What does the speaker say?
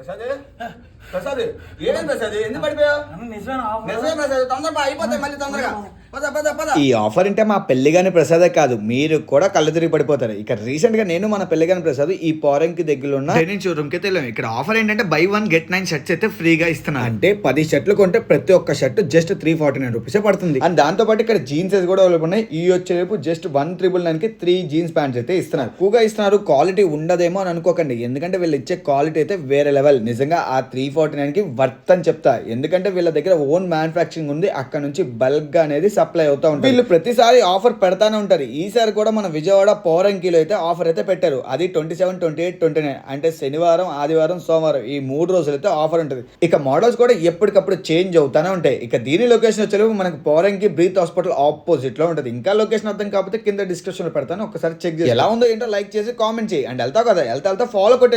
ప్రసాద్ ప్రసాద్ ఏమేం ప్రసాద్ ఎందుకు పడిపోయావు? నిజమే ప్రసాద్, తొందరగా అయిపోతాయి మళ్ళీ తొందరగా. పద పద పద. ఈ ఆఫర్ అంటే మా పెళ్లిగాని ప్రసాదే కాదు, మీరు కూడా కళ్ళు తిరిగి పడిపోతారు. ఇక రీసెంట్ గా నేను మన పెళ్లిగాని ప్రసాద్ ఈ పోరం కి దగ్గర ఉన్న ట్రైనింగ్ షోరూమ్ కి వెళ్ళాం. ఇక్కడ ఆఫర్ ఏంటంటే బై 1 get 9 షర్ట్స్ అయితే ఫ్రీగా ఇస్తున్నారు. అంటే 10 షర్ట్లు కొంటే ప్రతి ఒక్క షర్ట్ జస్ట్ 349 రూపీస్ పడుతుంది. అండ్ దాంతో పాటు ఇక్కడ జీన్స్ కూడా అవైలబుల్ ఉన్నాయి. ఈ వచ్చేపు జస్ట్ 199 కి 3 జీన్స్ ప్యాంట్స్ అయితే ఇస్తున్నారు. ఎక్కువగా ఇస్తున్నారు, క్వాలిటీ ఉండదేమో అని అనుకోకండి, ఎందుకంటే వీళ్ళు ఇచ్చే క్వాలిటీ అయితే వేరే లెవెల్. నిజంగా ఆ 349 కి వర్త్ అని చెప్తా, ఎందుకంటే వీళ్ళ దగ్గర ఓన్ మ్యానుఫాక్చరింగ్ ఉంది, అక్కడ నుంచి బల్క్ గా అనేది సప్లై అవుతా ఉంటుంది. వీళ్ళు ప్రతిసారి ఆఫర్ పెడతానే ఉంటారు. ఈసారి కూడా మన విజయవాడ పోరంకిలో అయితే ఆఫర్ అయితే పెట్టారు. అది 27, 28, 29 అంటే శనివారం, ఆదివారం, సోమవారం ఈ 3 రోజులు అయితే ఆఫర్ ఉంటుంది. ఇక మోడల్స్ కూడా ఎప్పటికప్పుడు చేంజ్ అవుతానే ఉంటాయి. ఇక దీని లొకేషన్ వచ్చేలోపు మనకి పోరంకి బ్రీత్ హాస్పిటల్ ఆపోజిట్ లో ఉంటుంది. ఇంకా లొకేషన్ అర్థం కాకపోతే కింద డిస్క్రిప్షన్ లో పెడతాను, ఒకసారి చెక్ చేసి ఎలా ఉందో ఏంటో లైక్ చేసి కామెంట్ చేయి. అండ్ వెళ్తావు కదా, వెళ్తా ఫాలో కొట్టి